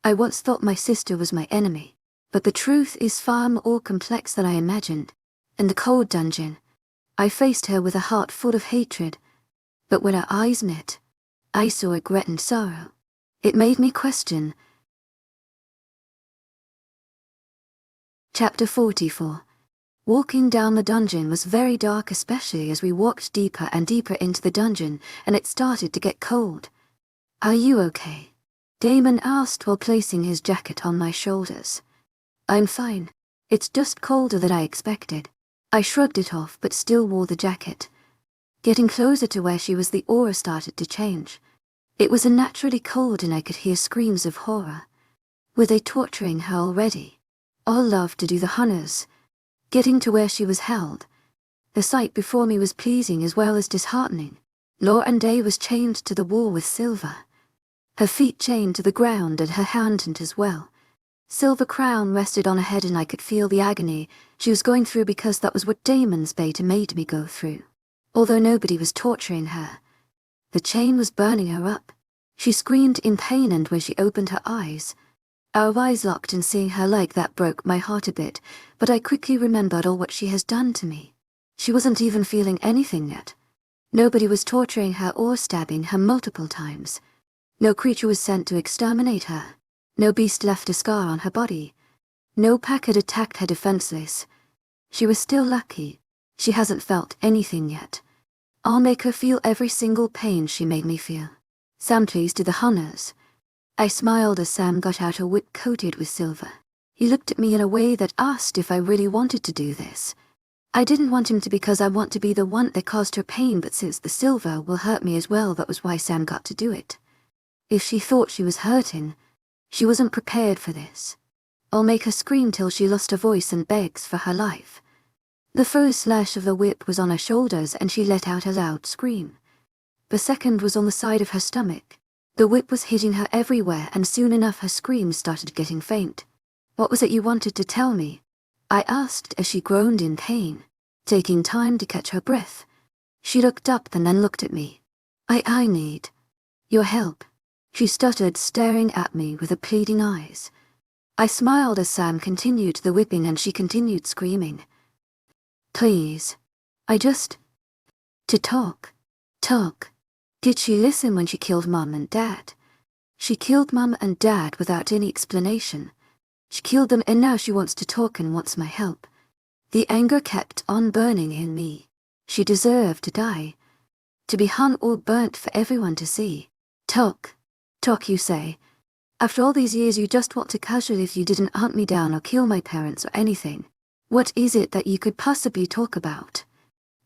I once thought my sister was my enemy, but the truth is far more complex than I imagined. In the cold dungeon, I faced her with a heart full of hatred, but when our eyes met, I saw regret and sorrow. It made me question. Chapter 44. Walking down the dungeon was very dark, especially as we walked deeper and deeper into the dungeon, and it started to get cold. "Are you okay?" Damon asked while placing his jacket on my shoulders. "I'm fine. It's just colder than I expected." I shrugged it off but still wore the jacket. Getting closer to where she was, the aura started to change. It was unnaturally cold and I could hear screams of horror. Were they torturing her already? All loved to do the honors. Getting to where she was held, the sight before me was pleasing as well as disheartening. Loranda was chained to the wall with Silver. Her feet chained to the ground and her hand as well. Silver crown rested on her head and I could feel the agony she was going through because that was what Damon's beta made me go through. Although nobody was torturing her, the chain was burning her up. She screamed in pain and when she opened her eyes, our eyes locked, and seeing her like that broke my heart a bit, but I quickly remembered all what she has done to me. She wasn't even feeling anything yet. Nobody was torturing her or stabbing her multiple times. No creature was sent to exterminate her. No beast left a scar on her body. No pack had attacked her defenseless. She was still lucky. She hasn't felt anything yet. I'll make her feel every single pain she made me feel. Sam, please do the honors. I smiled as Sam got out a whip coated with silver. He looked at me in a way that asked if I really wanted to do this. I didn't want him to because I want to be the one that caused her pain, but since the silver will hurt me as well, that was why Sam got to do it. If she thought she was hurting, she wasn't prepared for this. I'll make her scream till she lost her voice and begs for her life. The first slash of the whip was on her shoulders and she let out a loud scream. The second was on the side of her stomach. The whip was hitting her everywhere and soon enough her screams started getting faint. "What was it you wanted to tell me?" I asked as she groaned in pain, taking time to catch her breath. She looked up and then looked at me. I need your help," she stuttered, staring at me with the pleading eyes. I smiled as Sam continued the whipping and she continued screaming. "Please. To talk. Did she listen when she killed Mum and Dad? She killed Mum and Dad without any explanation. She killed them and now she wants to talk and wants my help." The anger kept on burning in me. She deserved to die. To be hung or burnt for everyone to see. Talk, you say? After all these years you just want to casually if you didn't hunt me down or kill my parents or anything. What is it that you could possibly talk about?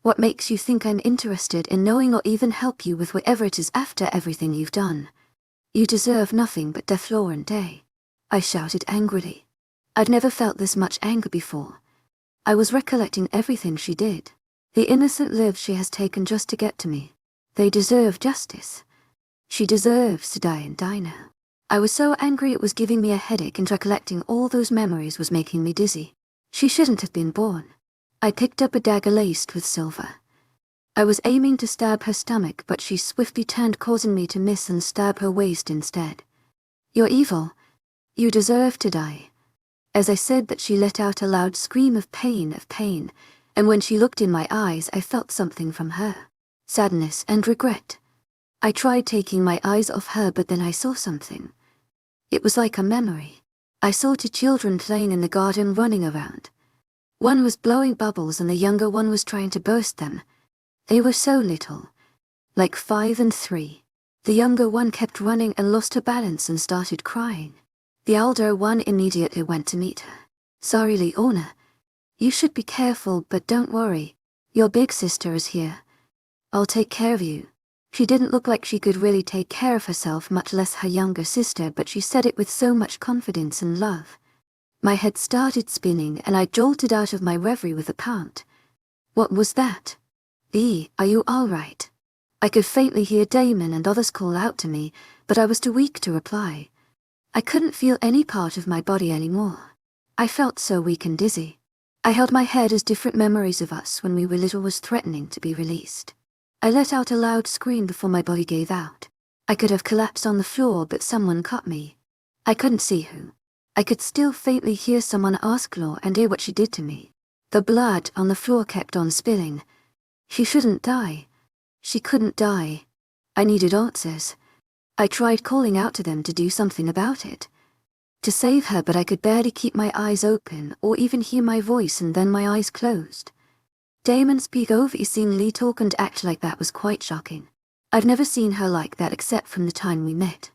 What makes you think I'm interested in knowing or even help you with whatever it is after everything you've done? You deserve nothing but death, Loranda, I shouted angrily. I'd never felt this much anger before. I was recollecting everything she did. The innocent lives she has taken just to get to me. They deserve justice. She deserves to die and die now. I was so angry it was giving me a headache, and recollecting all those memories was making me dizzy. She shouldn't have been born. I picked up a dagger laced with silver. I was aiming to stab her stomach, but she swiftly turned, causing me to miss and stab her waist instead. "You're evil. You deserve to die." As I said that, she let out a loud scream of pain, and when she looked in my eyes I felt something from her. Sadness and regret. I tried taking my eyes off her, but then I saw something. It was like a memory. I saw two children playing in the garden, running around. One was blowing bubbles and the younger one was trying to burst them. They were so little, like 5 and 3. The younger one kept running and lost her balance and started crying. The elder one immediately went to meet her. "Sorry, Leona. You should be careful, but don't worry. Your big sister is here. I'll take care of you." She didn't look like she could really take care of herself, much less her younger sister, but she said it with so much confidence and love. My head started spinning and I jolted out of my reverie with a pout. What was that? Are you all right? I could faintly hear Damon and others call out to me, but I was too weak to reply. I couldn't feel any part of my body anymore. I felt so weak and dizzy. I held my head as different memories of us when we were little was threatening to be released. I let out a loud scream before my body gave out. I could have collapsed on the floor, but someone caught me. I couldn't see who. I could still faintly hear someone ask 𝐿𝐷 what she did to me. The blood on the floor kept on spilling. She shouldn't die. She couldn't die. I needed answers. I tried calling out to them to do something about it. To save her, but I could barely keep my eyes open or even hear my voice, and then my eyes closed. 𝐷𝐸 speak over seeing Lee talk and act like that was quite shocking. I've never seen her like that except from the time we met.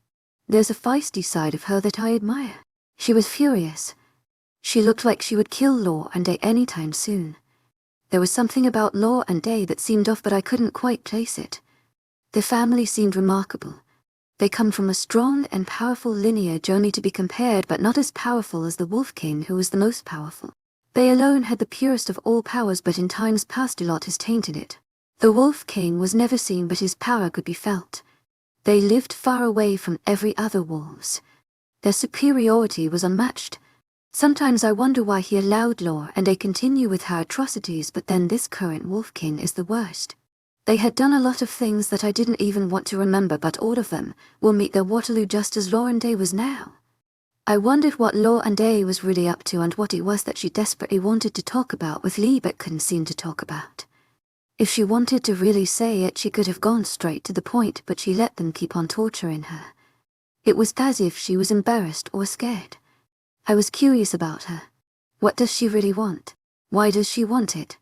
There's a feisty side of her that I admire. She was furious. She looked like she would kill 𝐿𝐷 anytime soon. There was something about 𝐿𝐷 that seemed off, but I couldn't quite place it. The family seemed remarkable. They come from a strong and powerful lineage, only to be compared but not as powerful as the Wolf King, who was the most powerful. They alone had the purest of all powers, but in times past a lot has tainted it. The Wolf King was never seen, but his power could be felt. They lived far away from every other wolves. Their superiority was unmatched. Sometimes I wonder why he allowed 𝐿𝐷 continue with her atrocities, but then this current Wolf King is the worst. They had done a lot of things that I didn't even want to remember, but all of them will meet their Waterloo just as Loranda was now. I wondered what 𝐿𝐷 was really up to and what it was that she desperately wanted to talk about with Lee but couldn't seem to talk about. If she wanted to really say it, she could have gone straight to the point, but she let them keep on torturing her. It was as if she was embarrassed or scared. I was curious about her. What does she really want? Why does she want it?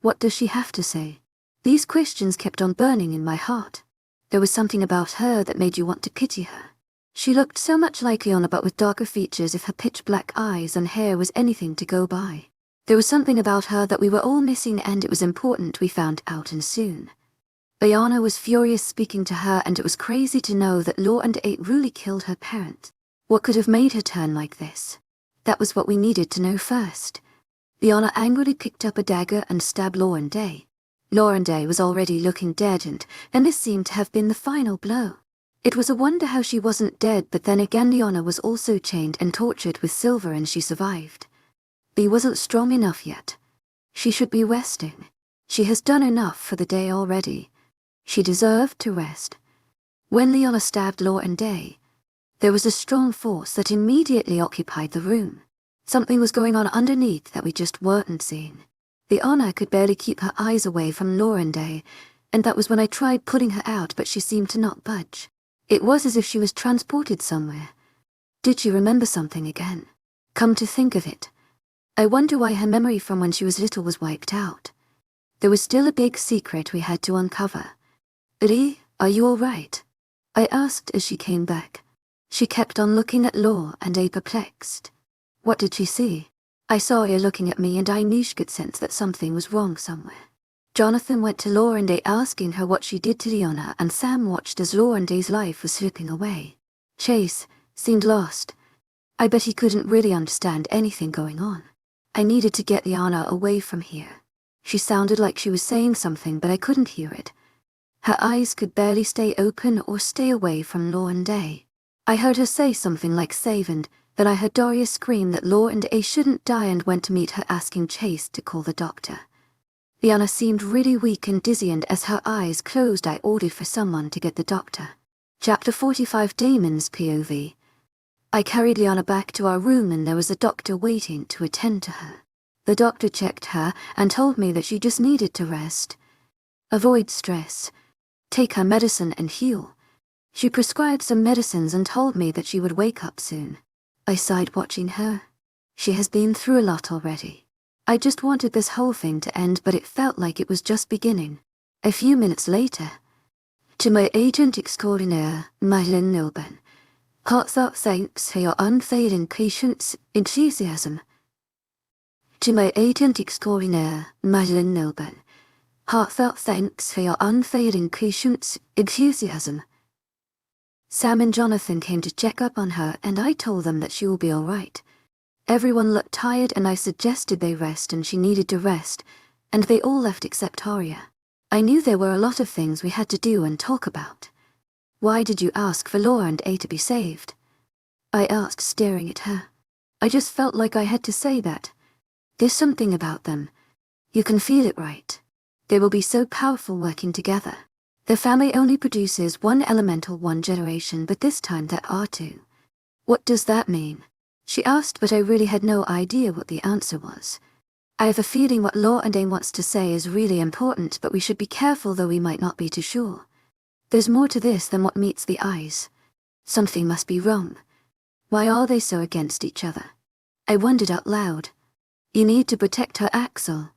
What does she have to say? These questions kept on burning in my heart. There was something about her that made you want to pity her. She looked so much like 𝐿𝐷, but with darker features if her pitch-black eyes and hair was anything to go by. There was something about her that we were all missing, and it was important we found out, and soon. 𝐿𝐷 was furious speaking to her, and it was crazy to know that 𝐿𝐷 really killed her parent. What could have made her turn like this? That was what we needed to know first. 𝐿𝐷 angrily picked up a dagger and stabbed Loranda. Loranda was already looking dead, and this seemed to have been the final blow. It was a wonder how she wasn't dead, but then again 𝐿𝐷 was also chained and tortured with silver, and she survived. Lee wasn't strong enough yet. She should be resting. She has done enough for the day already. She deserved to rest. When 𝐿𝐷 stabbed Loranda, there was a strong force that immediately occupied the room. Something was going on underneath that we just weren't seeing. 𝐿𝐷 could barely keep her eyes away from Loranda, and that was when I tried pulling her out, but she seemed to not budge. It was as if she was transported somewhere. Did she remember something again? Come to think of it, I wonder why her memory from when she was little was wiped out. There was still a big secret we had to uncover. 𝐿𝐷, are you all right? I asked as she came back. She kept on looking at 𝐿𝐷, perplexed. What did she see? I saw her looking at me, and 𝐿𝐲 could sense that something was wrong somewhere. Jonathan went to Loranda asking her what she did to 𝐿𝐷, and Sam watched as Loranda's life was slipping away. Chase seemed lost. I bet he couldn't really understand anything going on. I needed to get 𝐿𝐷 away from here. She sounded like she was saying something, but I couldn't hear it. Her eyes could barely stay open or stay away from Loranda. I heard her say something like save, and then I heard Doria scream that Loranda shouldn't die, and went to meet her asking Chase to call the doctor. 𝐿𝐷 seemed really weak and dizzy, and as her eyes closed I ordered for someone to get the doctor. Chapter 45 𝐷𝐸's POV. I carried 𝐿𝐷 back to our room, and there was a doctor waiting to attend to her. The doctor checked her and told me that she just needed to rest. Avoid stress. Take her medicine and heal. She prescribed some medicines and told me that she would wake up soon. I sighed watching her. She has been through a lot already. I just wanted this whole thing to end, but it felt like it was just beginning. A few minutes later. To my agent extraordinaire, Madeline Nilben. Heartfelt thanks for your unfailing patience, enthusiasm. To my agent extraordinaire, Madeline Nilben. Heartfelt thanks for your unfailing patience, enthusiasm. Sam and Jonathan came to check up on her, and I told them that she will be all right. Everyone looked tired, and I suggested they rest, and she needed to rest, and they all left except Arya. I knew there were a lot of things we had to do and talk about. Why did you ask for Loranda to be saved? I asked, staring at her. I just felt like I had to say that. There's something about them. You can feel it, right? They will be so powerful working together. The family only produces one elemental one generation, but this time there are two. What does that mean? She asked, but I really had no idea what the answer was. I have a feeling what Loranda wants to say is really important, but we should be careful, though we might not be too sure. There's more to this than what meets the eyes. Something must be wrong. Why are they so against each other? I wondered out loud. You need to protect her, 𝐿𝐲𝐬.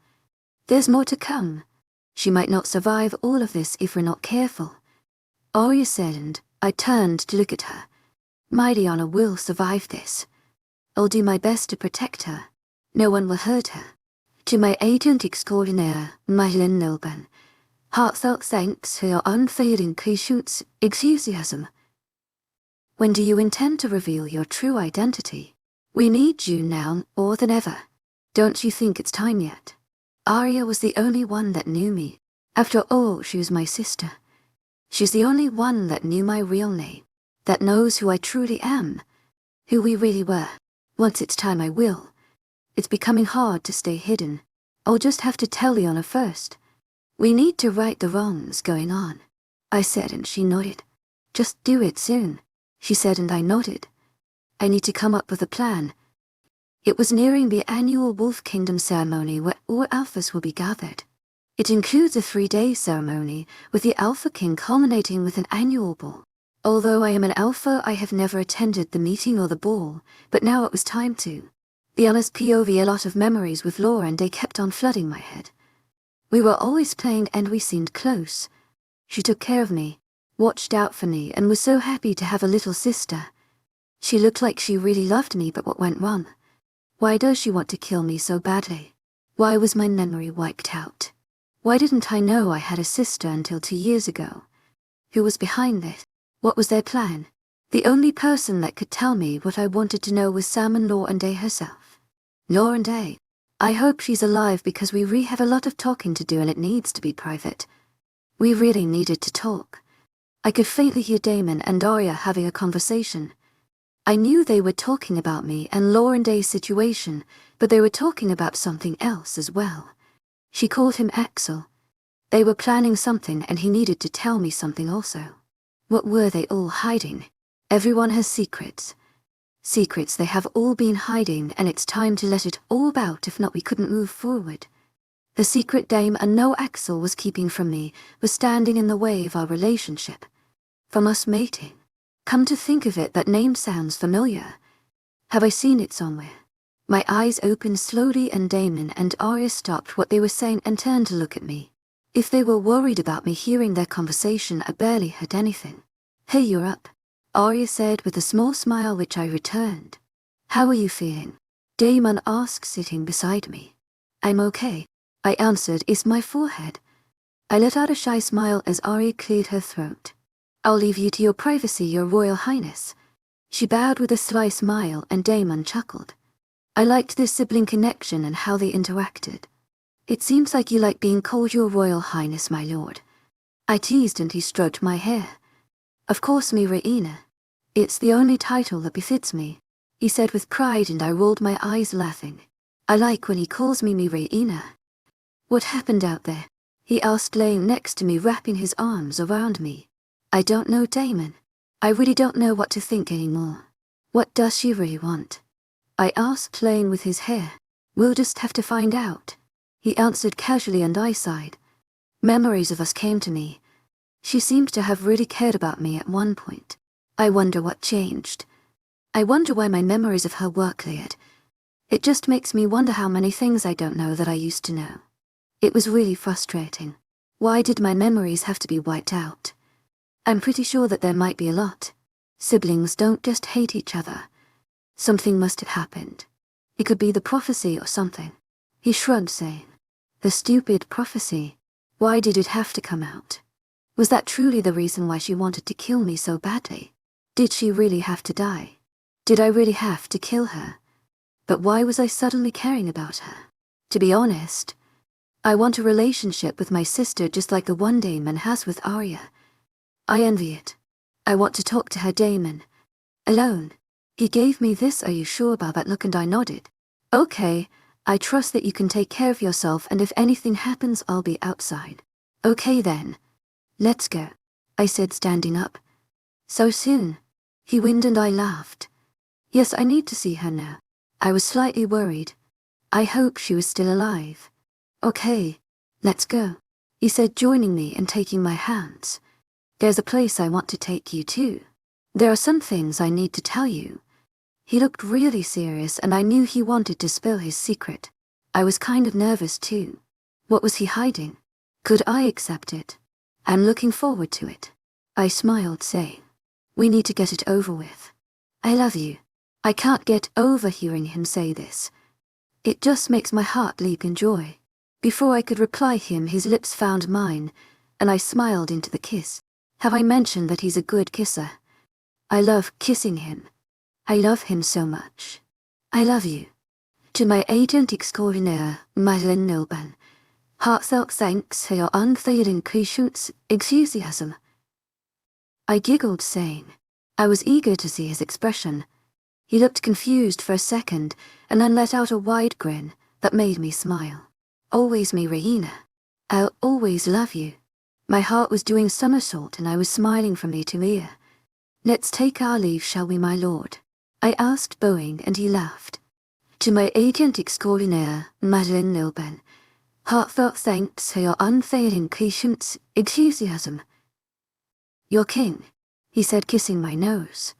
There's more to come. She might not survive all of this if we're not careful. 𝐿𝐲𝐬 said, and I turned to look at her. My Diana will survive this. I'll do my best to protect her. No one will hurt her. To my 𝐿𝐲𝐬𝐸, my 𝐊𝐸𝐬𝐸. Heartfelt thanks for your unfailing 𝐂𝐮𝐧𝐼𝐸𝐼𝐸𝐼𝐸𝐼𝐸𝐿𝐲𝐬𝐸. When do you intend to reveal your true identity? We need you now more than ever. Don't you think it's time yet? Arya was the only one that knew me. After all, she was my sister. She's the only one that knew my real name, that knows who I truly am, who we really were. Once it's time, I will. It's becoming hard to stay hidden. I'll just have to tell Liana first. We need to right the wrongs going on, I said, and she nodded. Just do it soon, she said, and I nodded. I need to come up with a plan. It was nearing the annual Wolf Kingdom ceremony where all alphas will be gathered. It includes a 3-day ceremony, with the Alpha King culminating with an annual ball. Although I am an alpha, I have never attended the meeting or the ball, but now it was time to. The honest POV, a lot of memories with Loranda kept on flooding my head. We were always playing and we seemed close. She took care of me, watched out for me, and was so happy to have a little sister. She looked like she really loved me, but what went wrong? Why does she want to kill me so badly? Why was my memory wiped out? Why didn't I know I had a sister until 2 years ago? Who was behind this? What was their plan? The only person that could tell me what I wanted to know was Sam and Loranda herself. Loranda. I hope she's alive, because we really have a lot of talking to do and it needs to be private. We really needed to talk. I could faintly hear Damon and Arya having a conversation. I knew they were talking about me and Loranda's situation, but they were talking about something else as well. She called him 𝐿𝐲𝐬. They were planning something and he needed to tell me something also. What were they all hiding? Everyone has secrets. Secrets they have all been hiding, and it's time to let it all out, if not we couldn't move forward. The secret Dame and no 𝐿𝐲𝐬 was keeping from me was standing in the way of our relationship. From us mating. Come to think of it, that name sounds familiar. Have I seen it somewhere? My eyes opened slowly and Damon and Arya stopped what they were saying and turned to look at me. If they were worried about me hearing their conversation, I barely heard anything. Hey, you're up, Arya said with a small smile, which I returned. How are you feeling? Damon asked, sitting beside me. I'm okay, I answered. It's my forehead. I let out a shy smile as Arya cleared her throat. I'll leave you to your privacy, Your Royal Highness. She bowed with a sly smile and Damon chuckled. I liked this sibling connection and how they interacted. It seems like you like being called Your Royal Highness, my lord. I teased and he stroked my hair. Of course, 𝐿𝐲𝐬𝐸. It's the only title that befits me, he said with pride, and I rolled my eyes laughing. I like when he calls me 𝐿𝐲𝐬𝐸. What happened out there? He asked, laying next to me, wrapping his arms around me. I don't know, Damon. I really don't know what to think anymore. What does she really want? I asked, playing with his hair. We'll just have to find out, he answered casually, and I sighed. Memories of us came to me. She seemed to have really cared about me at one point. I wonder what changed. I wonder why my memories of her were cleared. It just makes me wonder how many things I don't know that I used to know. It was really frustrating. Why did my memories have to be wiped out? I'm pretty sure that there might be a lot. Siblings don't just hate each other. Something must have happened. It could be the prophecy or something. He shrugged, saying, The stupid prophecy. Why did it have to come out? Was that truly the reason why she wanted to kill me so badly? Did she really have to die? Did I really have to kill her? But why was I suddenly caring about her? To be honest, I want a relationship with my sister just like the one Damon has with Arya. I envy it. I want to talk to her, Damon. Alone. He gave me this. Are you sure about that look? And I nodded. Okay, I trust that you can take care of yourself, and if anything happens, I'll be outside. Okay then. Let's go, I said, standing up. So soon? He winked and I laughed. Yes, I need to see her now. I was slightly worried. I hope she was still alive. Okay, let's go, he said, joining me and taking my hands. There's a place I want to take you to. There are some things I need to tell you. He looked really serious and I knew he wanted to spill his secret. I was kind of nervous too. What was he hiding? Could I accept it? I'm looking forward to it. I smiled, saying, we need to get it over with. I love you. I can't get over hearing him say this. It just makes my heart leap in joy. Before I could reply him, his lips found mine, and I smiled into the kiss. Have I mentioned that he's a good kisser? I love kissing him. I love him so much. I love you. To my 𝐿𝐤𝐷𝐞𝐽𝐻𝐿, heartfelt thanks for your unfailing patience, enthusiasm. I giggled, saying, I was eager to see his expression. He looked confused for a second and then let out a wide grin that made me smile. Always me, Raina. I'll always love you. My heart was doing somersault and I was smiling from ear to ear. Let's take our leave, shall we, my lord? I asked, bowing, and he laughed. To my 𝐿𝐤𝐷𝐞𝐽𝐻𝐿, heartfelt thanks for your unfailing patience, enthusiasm. You're king, he said, kissing my nose.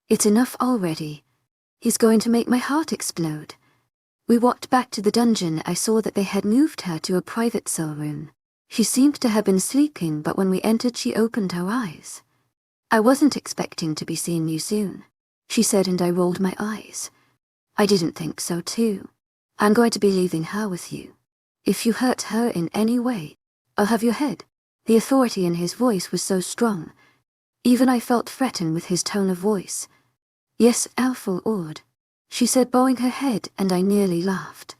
It's enough already. He's going to make my heart explode. We walked back to the dungeon. I saw that they had moved her to a private cell room. She seemed to have been sleeping, but when we entered she opened her eyes. I wasn't expecting to be seeing you soon, she said, and I rolled my eyes. I didn't think so too. I'm going to be leaving her with you. If you hurt her in any way, I'll have your head. The authority in his voice was so strong. Even I felt threatened with his tone of voice. Yes, awful awed, she said, bowing her head, and I nearly laughed.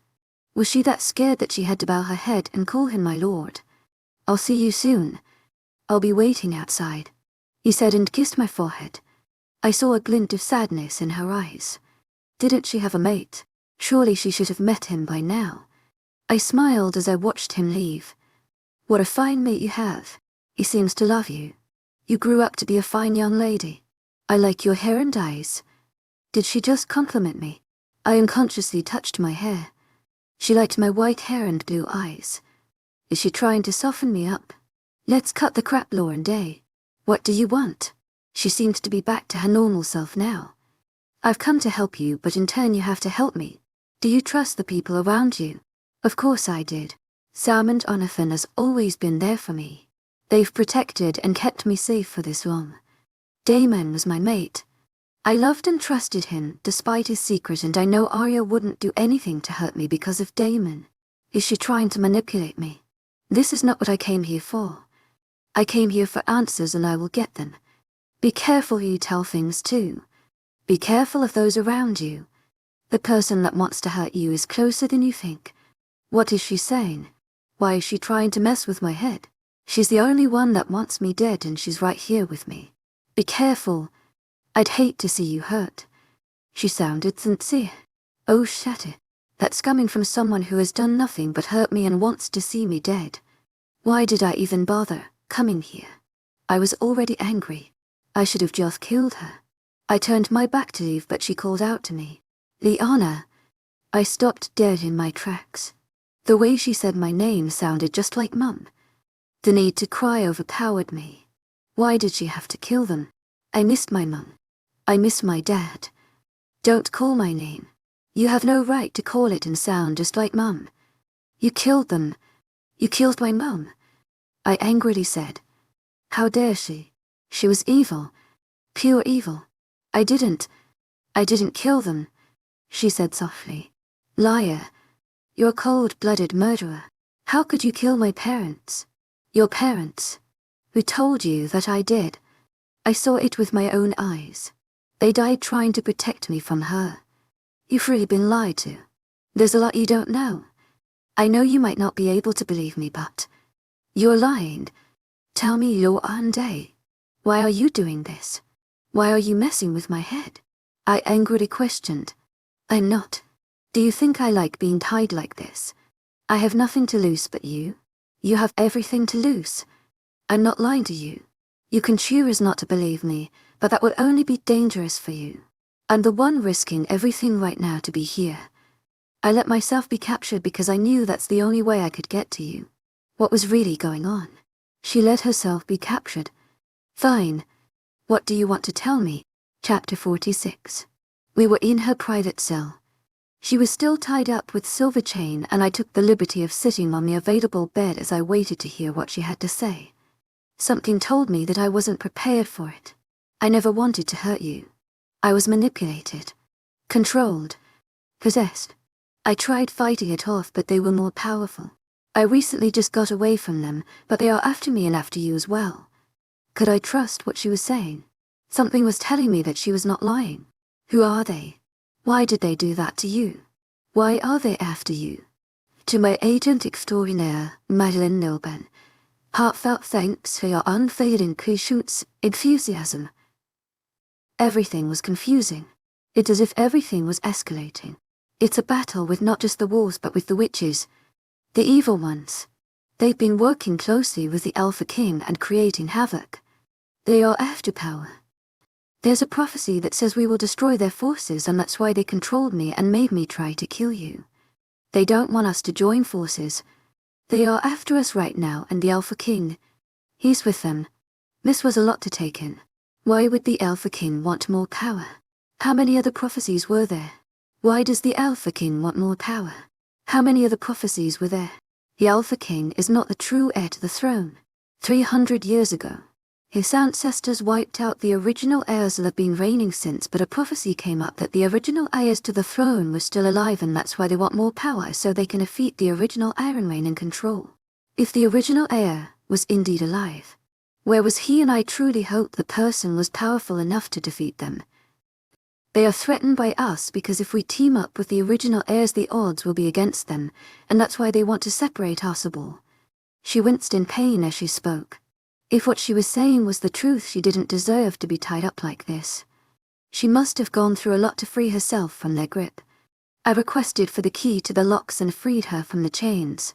Was she that scared that she had to bow her head and call him my lord? I'll see you soon. I'll be waiting outside, he said, and kissed my forehead. I saw a glint of sadness in her eyes. Didn't she have a mate? Surely she should have met him by now. I smiled as I watched him leave. What a fine mate you have. He seems to love you. You grew up to be a fine young lady. I like your hair and eyes. Did she just compliment me? I unconsciously touched my hair. She liked my white hair and blue eyes. Is she trying to soften me up? Let's cut the crap, Loranda. What do you want? She seemed to be back to her normal self now. I've come to help you, but in turn you have to help me. Do you trust the people around you? Of course I did. Sam and Onathan has always been there for me. They've protected and kept me safe for this long. Damon was my mate. I loved and trusted him despite his secret, and I know Arya wouldn't do anything to hurt me because of Damon. Is she trying to manipulate me? This is not what I came here for. I came here for answers and I will get them. Be careful who you tell things to. Be careful of those around you. The person that wants to hurt you is closer than you think. What is she saying? Why is she trying to mess with my head? She's the only one that wants me dead, and she's right here with me. Be careful. I'd hate to see you hurt. She sounded sincere. Oh, shatter. That's coming from someone who has done nothing but hurt me and wants to see me dead. Why did I even bother coming here? I was already angry. I should have just killed her. I turned my back to leave, but she called out to me. Liana. I stopped dead in my tracks. The way she said my name sounded just like Mum. The need to cry overpowered me. Why did she have to kill them? I missed my mum. I miss my dad. Don't call my name. You have no right to call it and sound just like Mum. You killed them. You killed my mum, I angrily said. How dare she? She was evil. Pure evil. I didn't kill them, she said softly. Liar. You're a cold-blooded murderer. How could you kill my parents? Your parents. Who told you that I did? I saw it with my own eyes. They died trying to protect me from her. You've really been lied to. There's a lot you don't know. I know you might not be able to believe me, but you're lying. Tell me, Loranda. Why are you doing this? Why are you messing with my head? I angrily questioned. I'm not. Do you think I like being tied like this? I have nothing to lose but you. You have everything to lose. I'm not lying to you. You can choose not to believe me, but that would only be dangerous for you. I'm the one risking everything right now to be here. I let myself be captured because I knew that's the only way I could get to you. What was really going on? She let herself be captured. Fine. What do you want to tell me? Chapter 46. We were in her private cell. She was still tied up with silver chain, and I took the liberty of sitting on the available bed as I waited to hear what she had to say. Something told me that I wasn't prepared for it. I never wanted to hurt you. I was manipulated, controlled, possessed. I tried fighting it off, but they were more powerful. I recently just got away from them, but they are after me and after you as well. Could I trust what she was saying? Something was telling me that she was not lying. Who are they? Why did they do that to you? Why are they after you? To my agent extraordinaire, Madeleine Nilben, heartfelt thanks for your unfailing patience, enthusiasm. Everything was confusing. It's as if everything was escalating. It's a battle with not just the wolves but with the witches. The evil ones. They've been working closely with the Alpha King and creating havoc. They are after power. There's a prophecy that says we will destroy their forces, and that's why they controlled me and made me try to kill you. They don't want us to join forces. They are after us right now, and the Alpha King, he's with them. This was a lot to take in. Why would the Alpha King want more power? How many other prophecies were there? Why does the Alpha King want more power? How many other prophecies were there? The Alpha King is not the true heir to the throne. 300 years ago, his ancestors wiped out the original heirs that have been reigning since, but a prophecy came up that the original heirs to the throne were still alive, and that's why they want more power, so they can defeat the original Iron Reign and control. If the original heir was indeed alive, where was he? And I truly hope the person was powerful enough to defeat them. They are threatened by us because if we team up with the original heirs, the odds will be against them, and that's why they want to separate us all. She winced in pain as she spoke. If what she was saying was the truth, she didn't deserve to be tied up like this. She must have gone through a lot to free herself from their grip. I requested for the key to the locks and freed her from the chains.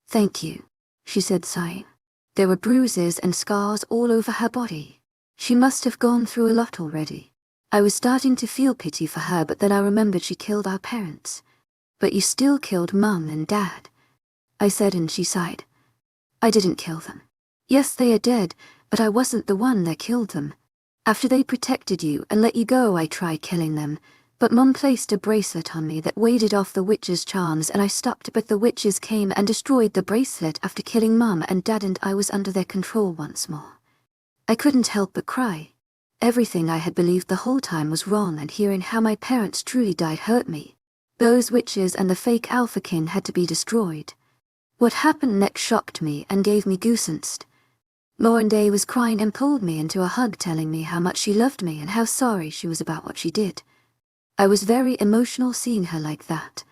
Thank you, she said, sighing. There were bruises and scars all over her body. She must have gone through a lot already. I was starting to feel pity for her, but then I remembered she killed our parents. But you still killed Mum and Dad, I said, and she sighed. I didn't kill them. Yes, they are dead, but I wasn't the one that killed them. After they protected you and let you go, I tried killing them, but Mum placed a bracelet on me that warded off the witch's charms, and I stopped, but the witches came and destroyed the bracelet after killing Mum and Dad, and I was under their control once more. I couldn't help but cry. Everything I had believed the whole time was wrong, and hearing how my parents truly died hurt me. Those witches and the fake Alpha King had to be destroyed. What happened next shocked me and gave me goosebumps. Loranda was crying and pulled me into a hug, telling me how much she loved me and how sorry she was about what she did. I was very emotional seeing her like that.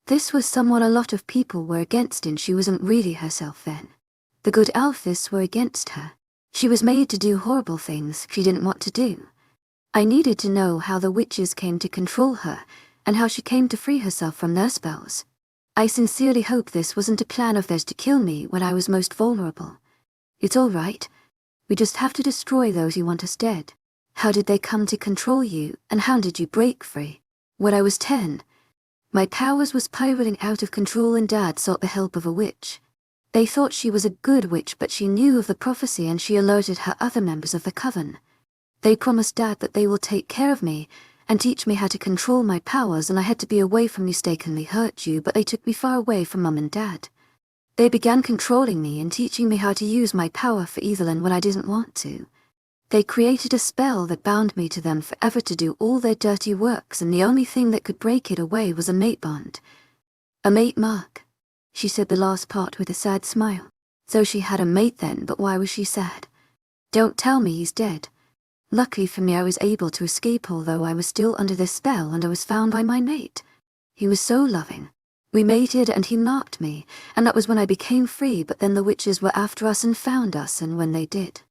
This was someone a lot of people were against, and she wasn't really herself then. The good Alphys were against her. She was made to do horrible things she didn't want to do. I needed to know how the witches came to control her, and how she came to free herself from their spells. I sincerely hope this wasn't a plan of theirs to kill me when I was most vulnerable. It's all right. We just have to destroy those who want us dead. How did they come to control you, and how did you break free? When I was 10, my powers was spiraling out of control, and Dad sought the help of a witch. They thought she was a good witch, but she knew of the prophecy, and she alerted her other members of the coven. They promised Dad that they will take care of me and teach me how to control my powers, and I had to be away from 𝐿, but they took me far away from Mum and Dad. They began controlling me and teaching me how to use my power for evil, and when I didn't want to, they created a spell that bound me to them forever to do all their dirty works, and the only thing that could break it away was a mate bond. A mate mark. She said the last part with a sad smile. So she had a mate then, but why was she sad? Don't tell me he's dead. Luckily for me, I was able to escape, although I was still under the spell, and I was found by my mate. He was so loving. We mated and he marked me, and that was when I became free, but then the witches were after us and found us, and when they did,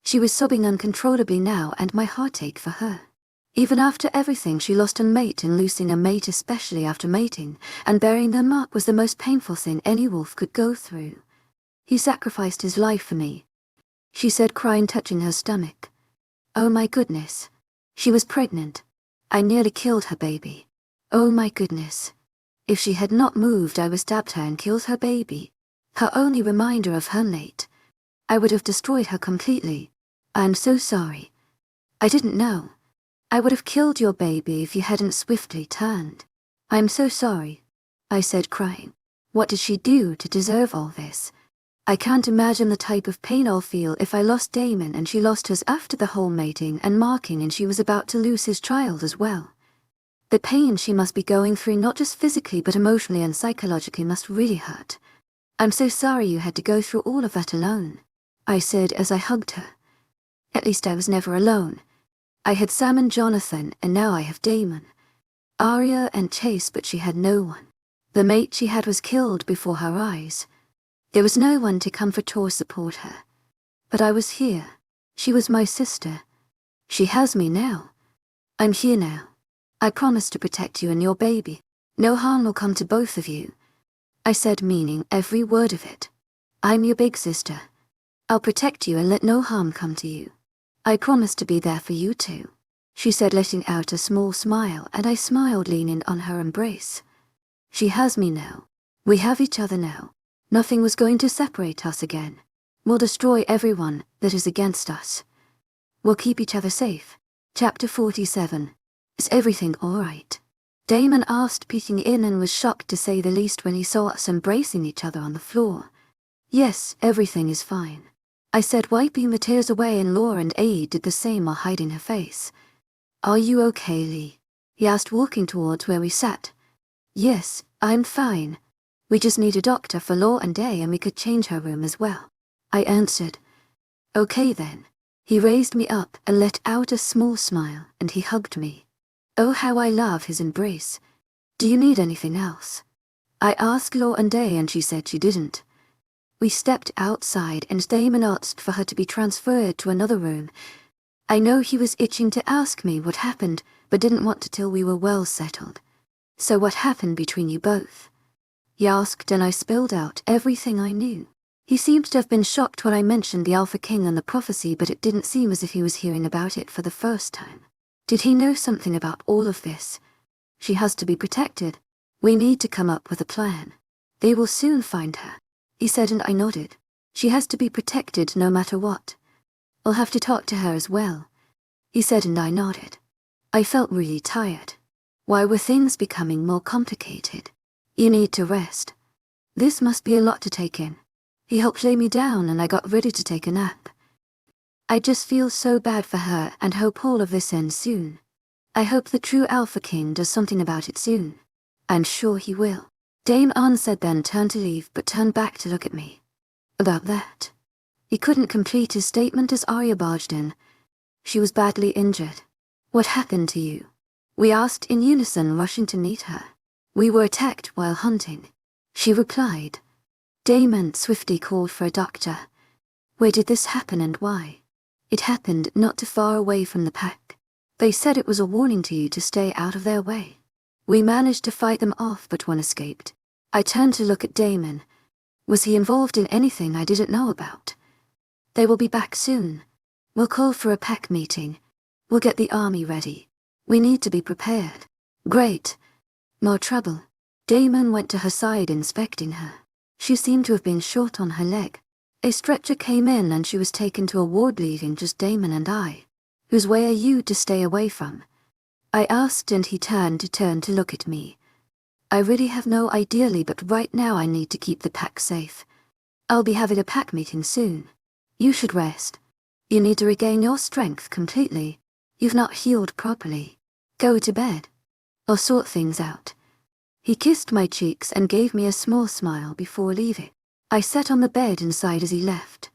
she was sobbing uncontrollably now, and my heart ached for her. Even after everything, she lost a mate, and losing a mate, especially after mating and bearing their mark, was the most painful thing any wolf could go through. He sacrificed his life for me, she said, crying, touching her stomach. Oh my goodness. She was pregnant. I nearly killed her baby. Oh my goodness. If she had not moved, I would have stabbed her and killed her baby. Her only reminder of her mate. I would have destroyed her completely. I am so sorry. I didn't know. I would have killed your baby if you hadn't swiftly turned. I am so sorry, I said, crying. What did she do to deserve all this? I can't imagine the type of pain I'll feel if I lost Damon and she lost hers after the whole mating and marking and she was about to lose his child as well. The pain she must be going through, not just physically but emotionally and psychologically, must really hurt. I'm so sorry you had to go through all of that alone, I said as I hugged her. At least I was never alone. I had Sam and Jonathan, and now I have Damon. Arya and Chase, but she had no one. The mate she had was killed before her eyes. There was no one to comfort or support her. But I was here. She was my sister. She has me now. I'm here now. I promise to protect you and your baby. No harm will come to both of you. I said, meaning every word of it. I'm your big sister. I'll protect you and let no harm come to you. I promise to be there for you too, she said, letting out a small smile, and I smiled, leaning on her embrace. She has me now. We have each other now. Nothing was going to separate us again. We'll destroy everyone that is against us. We'll keep each other safe. Chapter 47. Is everything all right? Damon asked, peeking in, and was shocked to say the least when he saw us embracing each other on the floor. Yes, everything is fine, I said, wiping the tears away, and Loranda did the same while hiding her face. Are you okay, Lee? He asked, walking towards where we sat. Yes, I'm fine. We just need a doctor for Loranda and we could change her room as well, I answered. Okay then. He raised me up and let out a small smile, and he hugged me. Oh, how I love his embrace. Do you need anything else? I asked Loranda, and she said she didn't. We stepped outside and Damon asked for her to be transferred to another room. I know he was itching to ask me what happened, but didn't want to till we were well settled. So what happened between you both? He asked, and I spilled out everything I knew. He seemed to have been shocked when I mentioned the Alpha King and the prophecy, but it didn't seem as if he was hearing about it for the first time. Did he know something about all of this? She has to be protected. We need to come up with a plan. They will soon find her, he said, and I nodded. She has to be protected no matter what. I'll have to talk to her as well, he said, and I nodded. I felt really tired. Why were things becoming more complicated? You need to rest. This must be a lot to take in. He helped lay me down and I got ready to take a nap. I just feel so bad for her and hope all of this ends soon. I hope the true Alpha King does something about it soon. I'm sure he will. Damon said, then turned to leave but turned back to look at me. About that. He couldn't complete his statement as Arya barged in. She was badly injured. What happened to you? We asked in unison, rushing to meet her. We were attacked while hunting, she replied. Damon swiftly called for a doctor. Where did this happen and why? It happened not too far away from the pack. They said it was a warning to you to stay out of their way. We managed to fight them off, but one escaped. I turned to look at Damon. Was he involved in anything I didn't know about? They will be back soon. We'll call for a pack meeting. We'll get the army ready. We need to be prepared. Great. More trouble. Damon went to her side, inspecting her. She seemed to have been shot on her leg. A stretcher came in and she was taken to a ward, leaving just Damon and I. Whose way are you to stay away from? I asked, and he turned to look at me. I really have no idea, Lee, but right now I need to keep the pack safe. I'll be having a pack meeting soon. You should rest. You need to regain your strength completely. You've not healed properly. Go to bed. I'll sort things out. He kissed my cheeks and gave me a small smile before leaving. I sat on the bed inside as he left.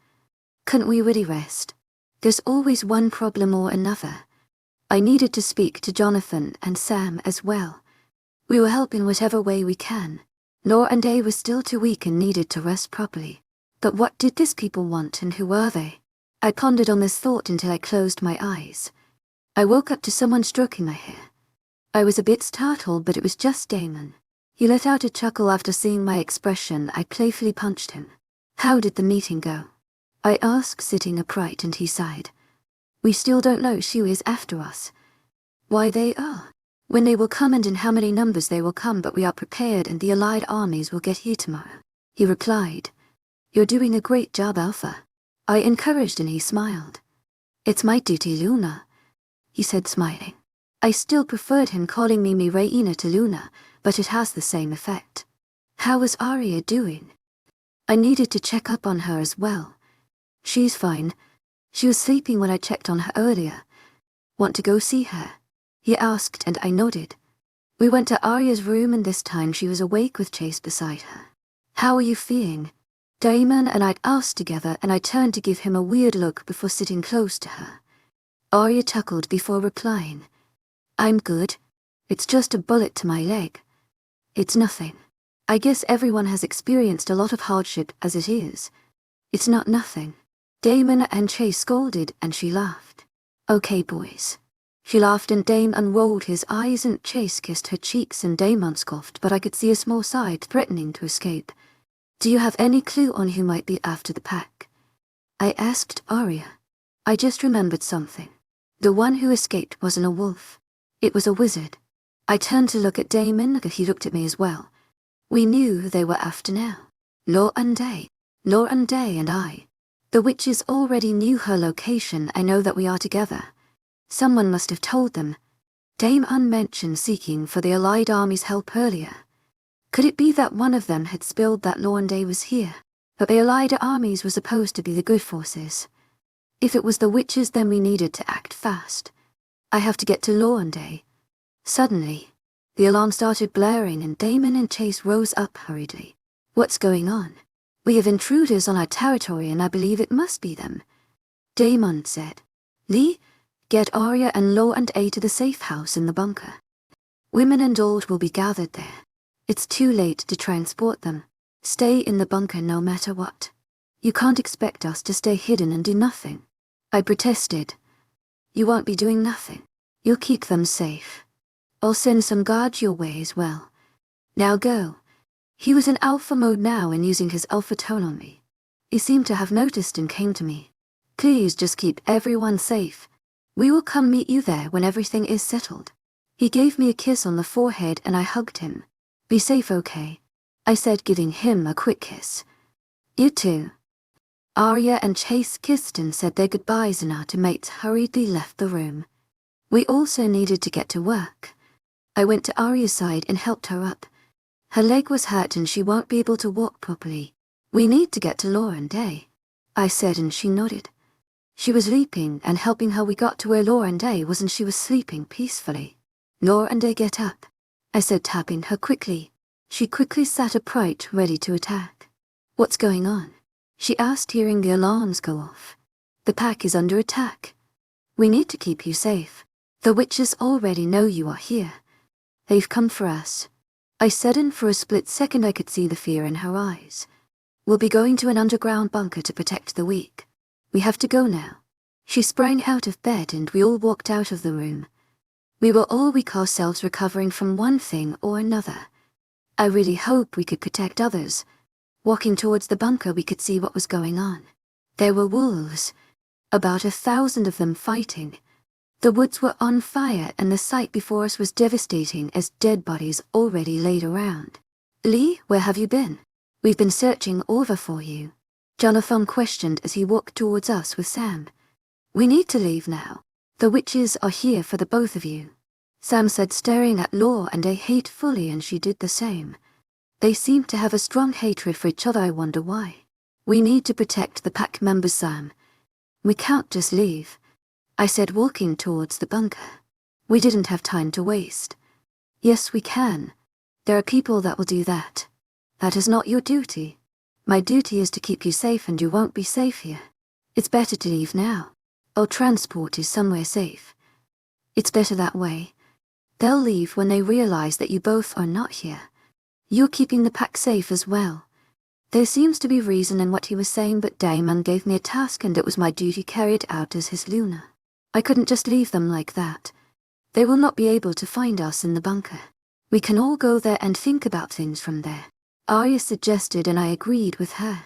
Couldn't we really rest? There's always one problem or another. I needed to speak to Jonathan and Sam as well. We will help in whatever way we can. Loranda was still too weak and needed to rest properly. But what did these people want, and who were they? I pondered on this thought until I closed my eyes. I woke up to someone stroking my hair. I was a bit startled, but it was just Damon. He let out a chuckle after seeing my expression. I playfully punched him. How did the meeting go? I asked, sitting upright, and he sighed. We still don't know. She is after us. Why they are. When they will come and in how many numbers they will come, but we are prepared and the allied armies will get here tomorrow. He replied. You're doing a great job, Alpha. I encouraged and he smiled. It's my duty, Luna, he said smiling. I still preferred him calling me Reina to Luna, but it has the same effect. How was Arya doing? I needed to check up on her as well. She's fine. She was sleeping when I checked on her earlier. Want to go see her? He asked and I nodded. We went to Arya's room and this time she was awake with Chase beside her. How are you feeling? Damon and I'd asked together and I turned to give him a weird look before sitting close to her. Arya chuckled before replying. I'm good. It's just a bullet to my leg. It's nothing. I guess everyone has experienced a lot of hardship as it is. It's not nothing. Damon and Chase scolded and she laughed. Okay, boys. She laughed and Damon rolled his eyes and Chase kissed her cheeks and Damon scoffed, but I could see a small side threatening to escape. Do you have any clue on who might be after the pack? I asked Arya. I just remembered something. The one who escaped wasn't a wolf. It was a wizard. I turned to look at Damon and he looked at me as well. We knew who they were after now. Loranda. Loranda and I. The witches already knew her location. I know that we are together. Someone must have told them. Damon mentioned seeking for the allied army's help earlier. Could it be that one of them had spilled that Loranda was here? But the allied armies were supposed to be the good forces. If it was the witches, then we needed to act fast. I have to get to Loranda. Suddenly, the alarm started blaring and Damon and Chase rose up hurriedly. What's going on? We have intruders on our territory and I believe it must be them. Damon said. Lee, get Arya and Loranda to the safe house in the bunker. Women and old will be gathered there. It's too late to transport them. Stay in the bunker no matter what. You can't expect us to stay hidden and do nothing. I protested. You won't be doing nothing. You'll keep them safe. I'll send some guards your way as well. Now go. He was in alpha mode now and using his alpha tone on me. He seemed to have noticed and came to me. Please just keep everyone safe. We will come meet you there when everything is settled. He gave me a kiss on the forehead and I hugged him. Be safe, okay? I said, giving him a quick kiss. You too. Arya and Chase kissed and said their goodbyes and our teammates hurriedly left the room. We also needed to get to work. I went to Arya's side and helped her up. Her leg was hurt and she won't be able to walk properly. We need to get to Loranda, I said and she nodded. She was leaping and helping her. We got to where Loranda was and she was sleeping peacefully. Loranda, get up, I said, tapping her quickly. She quickly sat upright, ready to attack. What's going on? She asked, hearing the alarms go off. The pack is under attack. We need to keep you safe. The witches already know you are here. They've come for us, I said, and for a split second I could see the fear in her eyes. We'll be going to an underground bunker to protect the weak. We have to go now. She sprang out of bed and we all walked out of the room. We were all weak ourselves, recovering from one thing or another. I really hope we could protect others. Walking towards the bunker we could see what was going on. There were wolves, about 1,000 of them fighting. The woods were on fire and the sight before us was devastating as dead bodies already laid around. Lee, where have you been? We've been searching over for you, Jonathan questioned as he walked towards us with Sam. We need to leave now. The witches are here for the both of you, Sam said, staring at Loranda hatefully, and she did the same. They seemed to have a strong hatred for each other. I wonder why. We need to protect the pack members, Sam. We can't just leave, I said, walking towards the bunker. We didn't have time to waste. Yes, we can. There are people that will do that. That is not your duty. My duty is to keep you safe, and you won't be safe here. It's better to leave now. I'll transport you somewhere safe. It's better that way. They'll leave when they realize that you both are not here. You're keeping the pack safe as well. There seems to be reason in what he was saying, but Damon gave me a task and it was my duty to carry it out as his Luna. I couldn't just leave them like that. They will not be able to find us in the bunker. We can all go there and think about things from there, Arya suggested, and I agreed with her.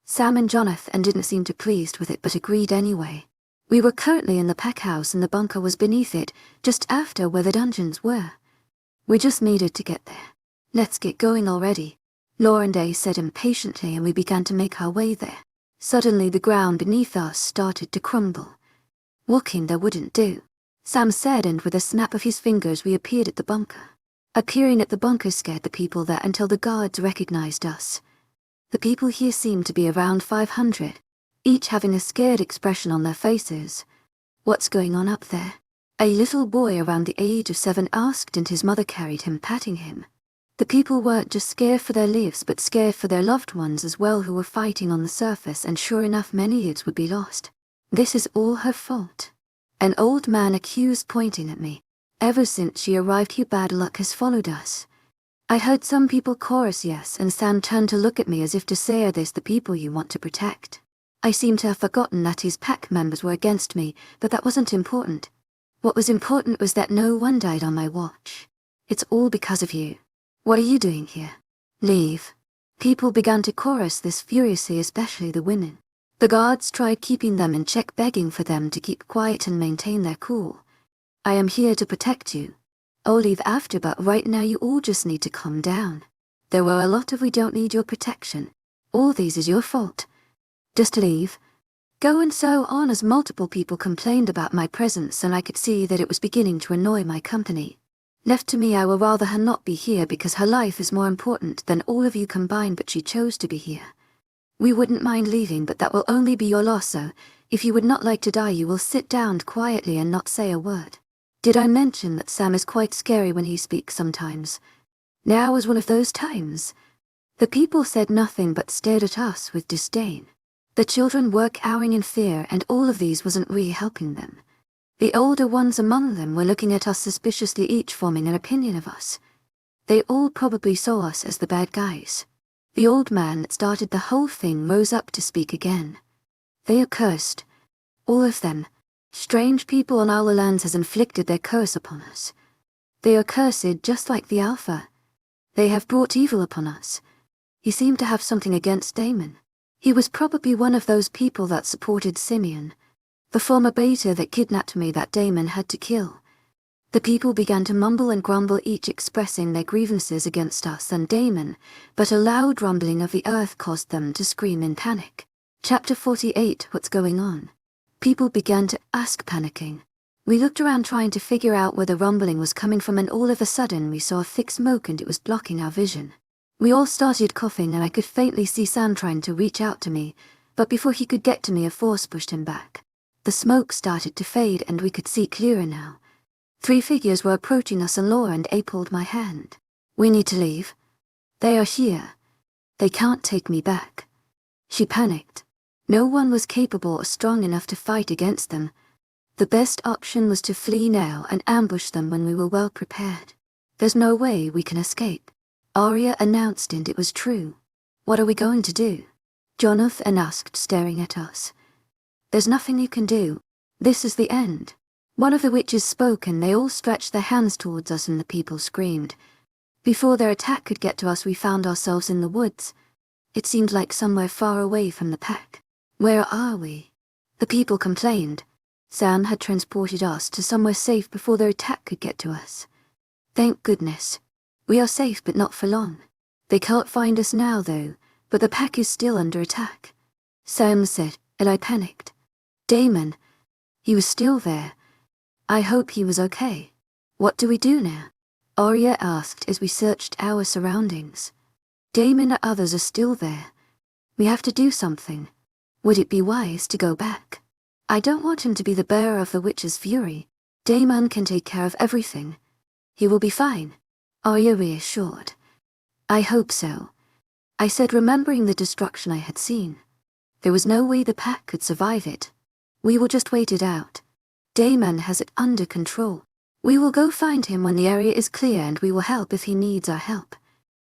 Sam and Jonathan didn't seem too pleased with it but agreed anyway. We were currently in the pack house and the bunker was beneath it, just after where the dungeons were. We just needed to get there. Let's get going already, Loranda said impatiently, and we began to make our way there. Suddenly the ground beneath us started to crumble. Walking there wouldn't do, Sam said, and with a snap of his fingers we appeared at the bunker. Appearing at the bunker scared the people there until the guards recognized us. The people here seemed to be around 500, each having a scared expression on their faces. What's going on up there? A little boy around the age of 7 asked, and his mother carried him, patting him. The people weren't just scared for their lives but scared for their loved ones as well, who were fighting on the surface, and sure enough many lives would be lost. This is all her fault, an old man accused, pointing at me. Ever since she arrived here bad luck has followed us. I heard some people chorus yes, and Sam turned to look at me as if to say, are this the people you want to protect? I seemed to have forgotten that his pack members were against me, but that wasn't important. What was important was that no one died on my watch. It's all because of you. What are you doing here? Leave. People began to chorus this furiously, especially the women. The guards tried keeping them in check, begging for them to keep quiet and maintain their cool. I am here to protect you. I'll leave after, but right now you all just need to calm down. There were a lot of we don't need your protection. All these is your fault. Just leave. Go, and so on, as multiple people complained about my presence, and I could see that it was beginning to annoy my company. Left to me, I would rather her not be here because her life is more important than all of you combined, but she chose to be here. We wouldn't mind leaving, but that will only be your loss, so if you would not like to die, you will sit down quietly and not say a word. Did I mention that Sam is quite scary when he speaks sometimes? Now was one of those times. The people said nothing but stared at us with disdain. The children were cowering in fear, and all of these wasn't really helping them. The older ones among them were looking at us suspiciously, each forming an opinion of us. They all probably saw us as the bad guys. The old man that started the whole thing rose up to speak again. They are cursed. All of them. Strange people on our lands has inflicted their curse upon us. They are cursed just like the Alpha. They have brought evil upon us. He seemed to have something against Damon. He was probably one of those people that supported Simeon, the former beta that kidnapped me that Damon had to kill. The people began to mumble and grumble, each expressing their grievances against us and Damon, but a loud rumbling of the earth caused them to scream in panic. Chapter 48. What's going on? People began to ask, panicking. We looked around trying to figure out where the rumbling was coming from, and all of a sudden we saw a thick smoke and it was blocking our vision. We all started coughing, and I could faintly see Sam trying to reach out to me, but before he could get to me, a force pushed him back. The smoke started to fade and we could see clearer now. 3 figures were approaching us, and Loranda pulled my hand. We need to leave. They are here. They can't take me back. She panicked. No one was capable or strong enough to fight against them. The best option was to flee now and ambush them when we were well prepared. There's no way we can escape, Arya announced, and it was true. What are we going to do? Jonathan asked, staring at us. There's nothing you can do. This is the end. One of the witches spoke, and they all stretched their hands towards us, and the people screamed. Before their attack could get to us, we found ourselves in the woods. It seemed like somewhere far away from the pack. Where are we? The people complained. Sam had transported us to somewhere safe before their attack could get to us. Thank goodness. We are safe, but not for long. They can't find us now, though, but the pack is still under attack, Sam said, and I panicked. Damon. He was still there. I hope he was okay. What do we do now? Arya asked as we searched our surroundings. Damon and others are still there. We have to do something. Would it be wise to go back? I don't want him to be the bearer of the witch's fury. Damon can take care of everything. He will be fine, Arya reassured. I hope so, I said, remembering the destruction I had seen. There was no way the pack could survive it. We will just wait it out. Damon has it under control. We will go find him when the area is clear, and we will help if he needs our help,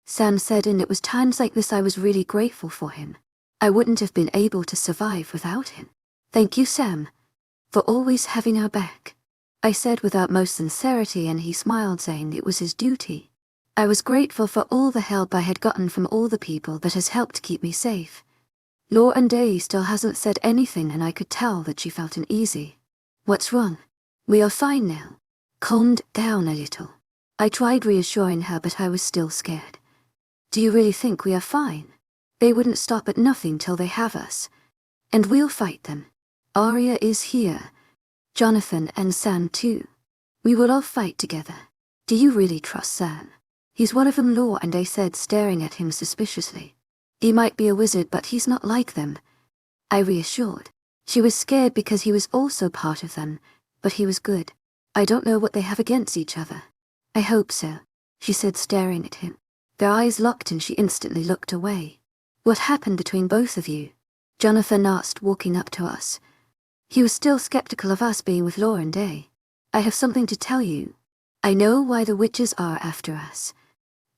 Sam said, and it was times like this I was really grateful for him. I wouldn't have been able to survive without him. Thank you, Sam, for always having our back, I said with utmost sincerity, and he smiled, saying it was his duty. I was grateful for all the help I had gotten from all the people that has helped keep me safe. Loranda still hasn't said anything and I could tell that she felt uneasy. What's wrong? We are fine now. Calmed down a little. I tried reassuring her but I was still scared. Do you really think we are fine? They wouldn't stop at nothing till they have us. And we'll fight them. Arya is here. Jonathan and Sam too. We will all fight together. Do you really trust Sam? He's one of them, Loranda said, staring at him suspiciously. He might be a wizard but he's not like them. I reassured. She was scared because he was also part of them, but he was good. I don't know what they have against each other. I hope so, she said, staring at him. Their eyes locked and she instantly looked away. What happened between both of you? Jonathan asked, walking up to us. He was still skeptical of us being with Loranda. I have something to tell you. I know why the witches are after us.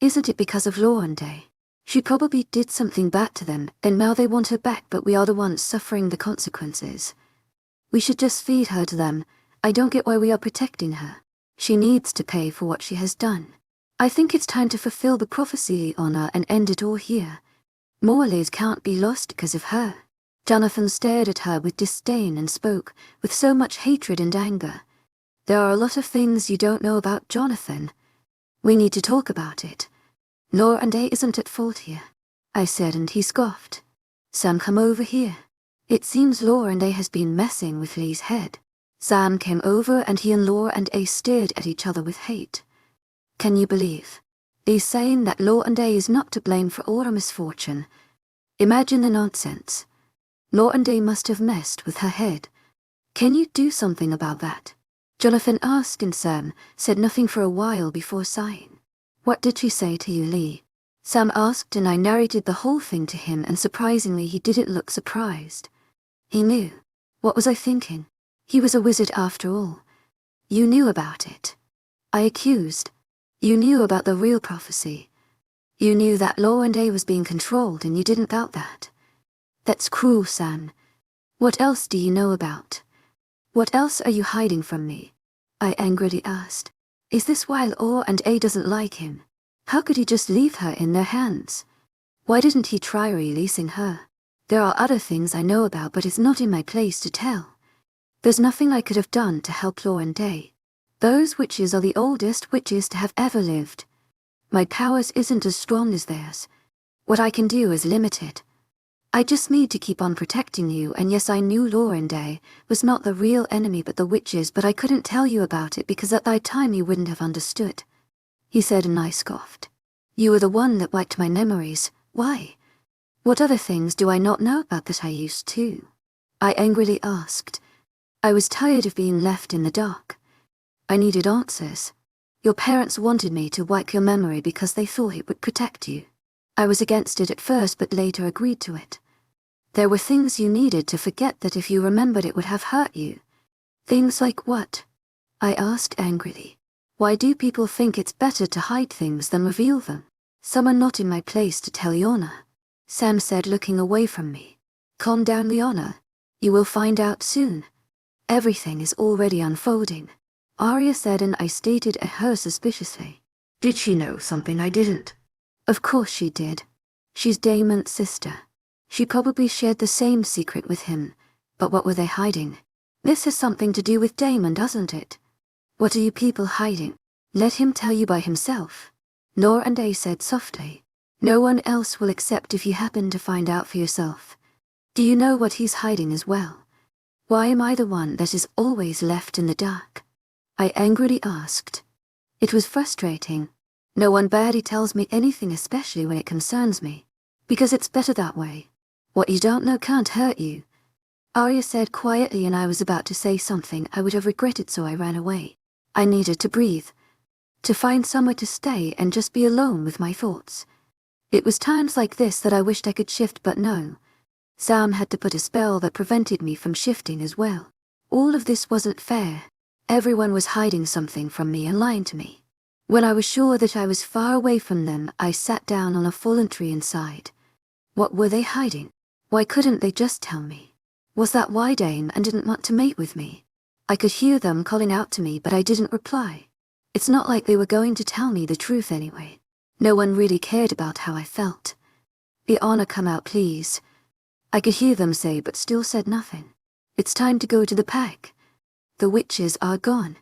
Isn't it because of Loranda? She probably did something bad to them, and now they want her back, but we are the ones suffering the consequences. We should just feed her to them. I don't get why we are protecting her. She needs to pay for what she has done. I think it's time to fulfill the prophecy on her and end it all here. Morley's can't be lost because of her. Jonathan stared at her with disdain and spoke with so much hatred and anger. There are a lot of things you don't know about Jonathan. We need to talk about it. Loranda isn't at fault here, I said, and he scoffed. Sam, come over here. It seems Loranda has been messing with Lee's head. Sam came over and he and Loranda stared at each other with hate. Can you believe? He's saying that Loranda is not to blame for all her misfortune. Imagine the nonsense. Loranda must have messed with her head. Can you do something about that? Jonathan asked, and Sam said nothing for a while before sighing. What did she say to you, Lee? Sam asked, and I narrated the whole thing to him, and surprisingly he didn't look surprised. He knew. What was I thinking? He was a wizard after all. You knew about it. I accused. You knew about the real prophecy. You knew that Loranda was being controlled and you didn't doubt that. That's cruel, Sam. What else do you know about? What else are you hiding from me? I angrily asked. Is this why Loranda doesn't like him? How could he just leave her in their hands? Why didn't he try releasing her? There are other things I know about, but it's not in my place to tell. There's nothing I could have done to help Loranda. Those witches are the oldest witches to have ever lived. My powers isn't as strong as theirs. What I can do is limited. I just need to keep on protecting you, and yes, I knew Loranda was not the real enemy but the witches, but I couldn't tell you about it because at that time you wouldn't have understood. He said, and I scoffed. You were the one that wiped my memories. Why? What other things do I not know about that I used to? I angrily asked. I was tired of being left in the dark. I needed answers. Your parents wanted me to wipe your memory because they thought it would protect you. I was against it at first but later agreed to it. There were things you needed to forget that if you remembered it would have hurt you. Things like what? I asked angrily. Why do people think it's better to hide things than reveal them? Some are not in my place to tell Yona. Sam said, looking away from me. Calm down, Liana. You will find out soon. Everything is already unfolding. Arya said, and I stared at her suspiciously. Did she know something I didn't? Of course she did. She's 𝐷aemon's sister. She probably shared the same secret with him. But what were they hiding? This has something to do with 𝐷aemon, doesn't it? What are you people hiding? Let him tell you by himself. Loranda said softly. No one else will accept if you happen to find out for yourself. Do you know what he's hiding as well? Why am I the one that is always left in the dark? I angrily asked. It was frustrating. No one barely tells me anything, especially when it concerns me. Because it's better that way. What you don't know can't hurt you. Arya said quietly, and I was about to say something I would have regretted, so I ran away. I needed to breathe. To find somewhere to stay and just be alone with my thoughts. It was times like this that I wished I could shift, but no. Sam had to put a spell that prevented me from shifting as well. All of this wasn't fair. Everyone was hiding something from me and lying to me. When I was sure that I was far away from them, I sat down on a fallen tree and sighed. What were they hiding? Why couldn't they just tell me? Was that why 𝐷aemon didn't want to mate with me? I could hear them calling out to me, but I didn't reply. It's not like they were going to tell me the truth anyway. No one really cared about how I felt. Be honor, come out, please. I could hear them say but still said nothing. It's time to go to the pack. The witches are gone.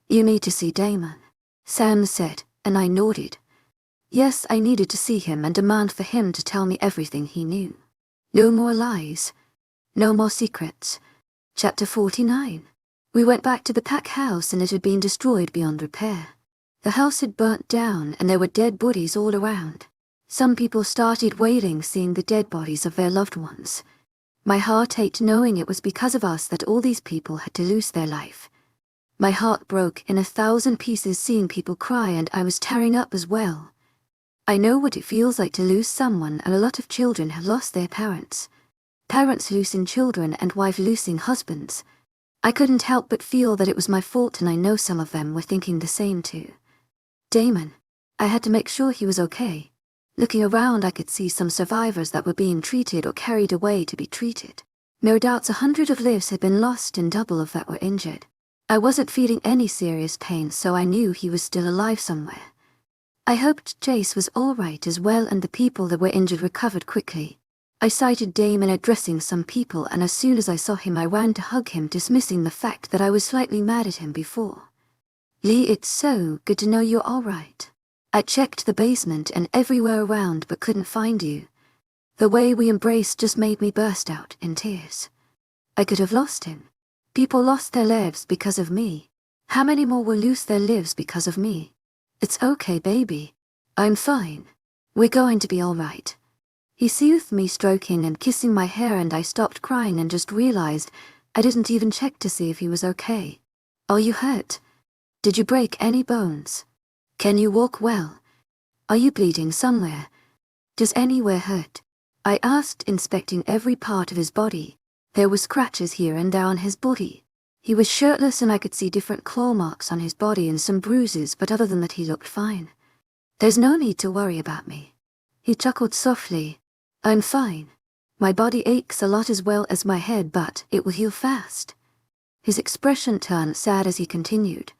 You need to see Damon, Sam said, and I nodded. Yes, I needed to see him and demand for him to tell me everything he knew. No more lies. No more secrets. Chapter 49. We went back to the pack house and it had been destroyed beyond repair. The house had burnt down and there were dead bodies all around. Some people started wailing seeing the dead bodies of their loved ones. My heart ached knowing it was because of us that all these people had to lose their life. My heart broke in 1,000 pieces seeing people cry and I was tearing up as well. I know what it feels like to lose someone, and a lot of children have lost their parents. Parents losing children and wives losing husbands. I couldn't help but feel that it was my fault, and I know some of them were thinking the same too. Damon. I had to make sure he was okay. Looking around I could see some survivors that were being treated or carried away to be treated. No doubts 100 of lives had been lost and double of that were injured. I wasn't feeling any serious pain, so I knew he was still alive somewhere. I hoped Chase was all right as well and the people that were injured recovered quickly. I sighted Damon addressing some people, and as soon as I saw him I ran to hug him, dismissing the fact that I was slightly mad at him before. Lee, it's so good to know you're all right. I checked the basement and everywhere around but couldn't find you. The way we embraced just made me burst out in tears. I could have lost him. People lost their lives because of me. How many more will lose their lives because of me? It's okay, baby. I'm fine. We're going to be all right. He soothed me, stroking and kissing my hair, and I stopped crying and just realized I didn't even check to see if he was okay. Are you hurt? Did you break any bones? Can you walk well? Are you bleeding somewhere? Does anywhere hurt? I asked, inspecting every part of his body. There were scratches here and there on his body. He was shirtless and I could see different claw marks on his body and some bruises, but other than that he looked fine. There's no need to worry about me. He chuckled softly. I'm fine. My body aches a lot as well as my head, but it will heal fast. His expression turned sad as he continued.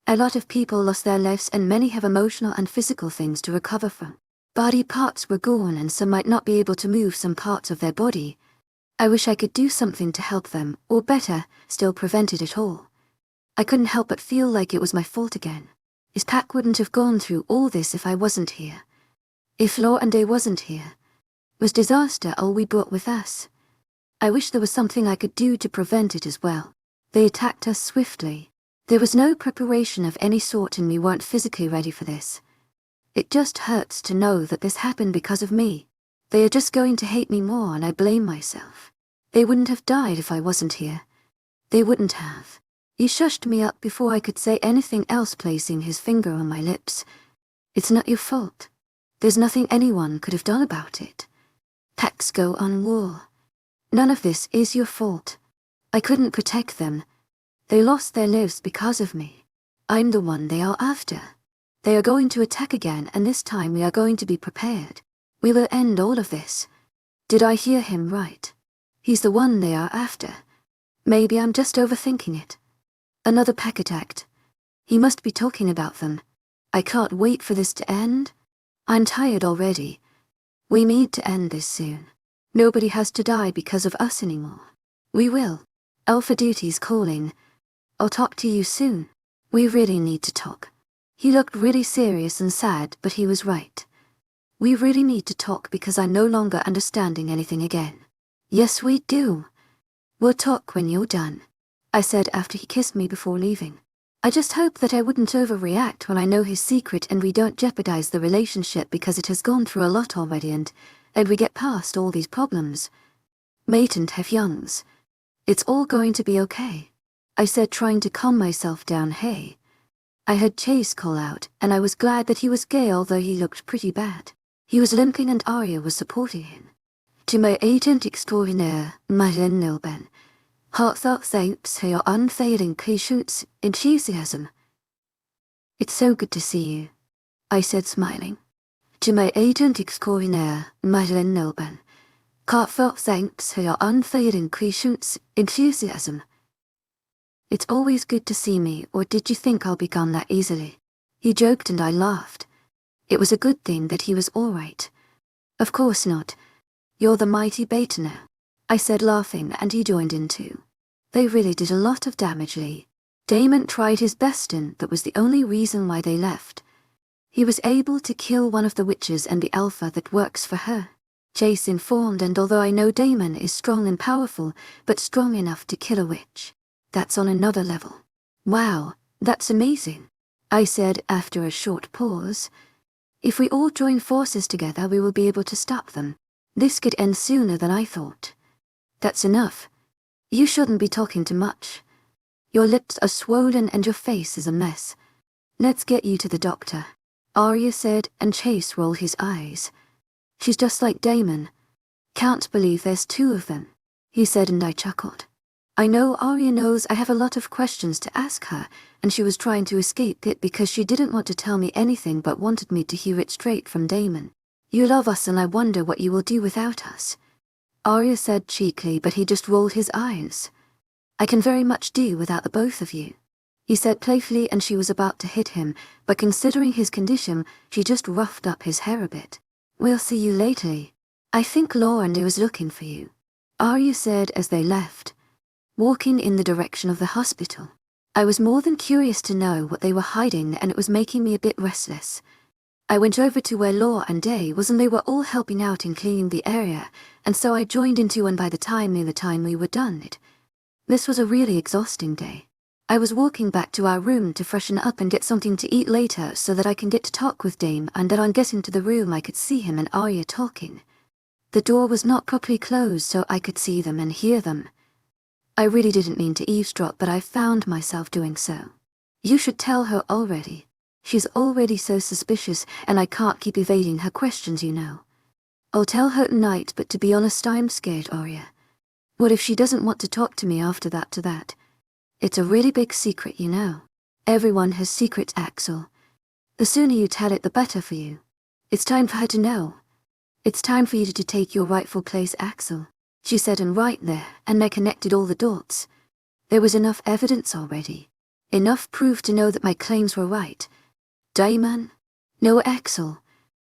A lot of people lost their lives and many have emotional and physical things to recover from. Body parts were gone and some might not be able to move some parts of their body. I wish I could do something to help them, or better, still prevent it at all. I couldn't help but feel like it was my fault again. His pack wouldn't have gone through all this if I wasn't here. If Loranda wasn't here. Was disaster all we brought with us? I wish there was something I could do to prevent it as well. They attacked us swiftly. There was no preparation of any sort and we weren't physically ready for this. It just hurts to know that this happened because of me. They are just going to hate me more and I blame myself. They wouldn't have died if I wasn't here. They wouldn't have. He shushed me up before I could say anything else, placing his finger on my lips. It's not your fault. There's nothing anyone could have done about it. Packs go on war. None of this is your fault. I couldn't protect them. They lost their lives because of me. I'm the one they are after. They are going to attack again, and this time we are going to be prepared. We will end all of this. Did I hear him right? He's the one they are after. Maybe I'm just overthinking it. Another pack attacked. He must be talking about them. I can't wait for this to end. I'm tired already. We need to end this soon. Nobody has to die because of us anymore. We will. Alpha Duty's calling. I'll talk to you soon. We really need to talk. He looked really serious and sad, but he was right. We really need to talk because I'm no longer understanding anything again. Yes, we do. We'll talk when you're done, I said after he kissed me before leaving. I just hope that I wouldn't overreact when I know his secret and we don't jeopardize the relationship because it has gone through a lot already and we get past all these problems. Mate and have youngs. It's all going to be okay, I said, trying to calm myself down. Hey. I heard Chase call out and I was glad that he was gay, although he looked pretty bad. He was limping and Arya was supporting him. 𝐿𝐤𝐧𝐼𝐻 𝐊𝐤𝐳 𝐿𝐤𝐳 unveiling 𝐀𝐥𝐻𝐳. It's so good to see you, I said, smiling. 𝐿𝐤𝐳𝐼𝐻 unveiling 𝐀𝐥𝐻𝐳. It's always good to see me, or did you think I'll be gone that easily? He joked and I laughed. It was a good thing that he was all right. Of course not. You're the mighty back.丨. I said, laughing, and he joined in too. They really did a lot of damage, Lee. Damon tried his best, and that was the only reason why they left. He was able to kill one of the witches and the alpha that works for her. Chase informed, and although I know Damon is strong and powerful, but strong enough to kill a witch, that's on another level. Wow, that's amazing, I said after a short pause. If we all join forces together, we will be able to stop them. This could end sooner than I thought. That's enough. You shouldn't be talking too much. Your lips are swollen and your face is a mess. Let's get you to the doctor, Arya said, and Chase rolled his eyes. She's just like Damon. Can't believe there's two of them, he said, and I chuckled. I know Arya knows I have a lot of questions to ask her, and she was trying to escape it because she didn't want to tell me anything but wanted me to hear it straight from Damon. You love us, and I wonder what you will do without us, Arya said cheekily, but he just rolled his eyes. I can very much do without the both of you, he said playfully, and she was about to hit him, but considering his condition, she just roughed up his hair a bit. We'll see you later. I think Loranda is looking for you, Arya said as they left, walking in the direction of the hospital. I was more than curious to know what they were hiding, and it was making me a bit restless. I went over to where Loranda was, and they were all helping out in cleaning the area, and so I joined in too, and by the time we were done, this was a really exhausting day. I was walking back to our room to freshen up and get something to eat later so that I can get to talk with Dame, and then on getting to the room I could see him and Arya talking. The door was not properly closed so I could see them and hear them. I really didn't mean to eavesdrop, but I found myself doing so. You should tell her already. She's already so suspicious, and I can't keep evading her questions, you know. I'll tell her tonight, but to be honest, I'm scared, Arya. What if she doesn't want to talk to me after that? It's a really big secret, you know. Everyone has secrets, Axel. The sooner you tell it, the better for you. It's time for her to know. It's time for you to take your rightful place, Axel, she said, and right there, and I connected all the dots. There was enough evidence already. Enough proof to know that my claims were right. Damon? No, Axel.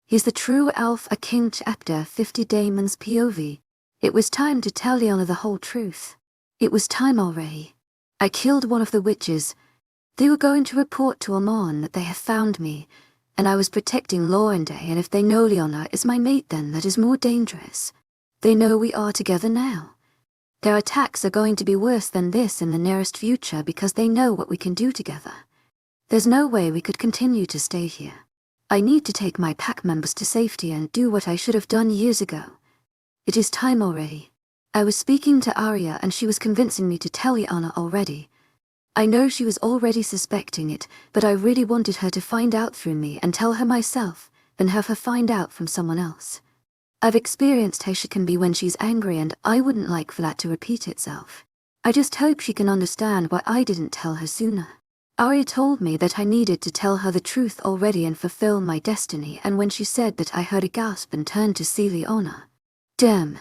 He's the true Alpha King, Chapter 50, Damon's POV. It was time to tell Liana the whole truth. It was time already. I killed one of the witches. They were going to report to Amon that they have found me, and I was protecting Loranda, and if they know Liana is my mate, then that is more dangerous. They know we are together now. Their attacks are going to be worse than this in the nearest future because they know what we can do together. There's no way we could continue to stay here. I need to take my pack members to safety and do what I should have done years ago. It is time already. I was speaking to Arya and she was convincing me to tell Liana already. I know she was already suspecting it, but I really wanted her to find out through me and tell her myself, than have her find out from someone else. I've experienced how she can be when she's angry, and I wouldn't like for that to repeat itself. I just hope she can understand why I didn't tell her sooner. Arya told me that I needed to tell her the truth already and fulfill my destiny, and when she said that, I heard a gasp and turned to see Liana. Damn.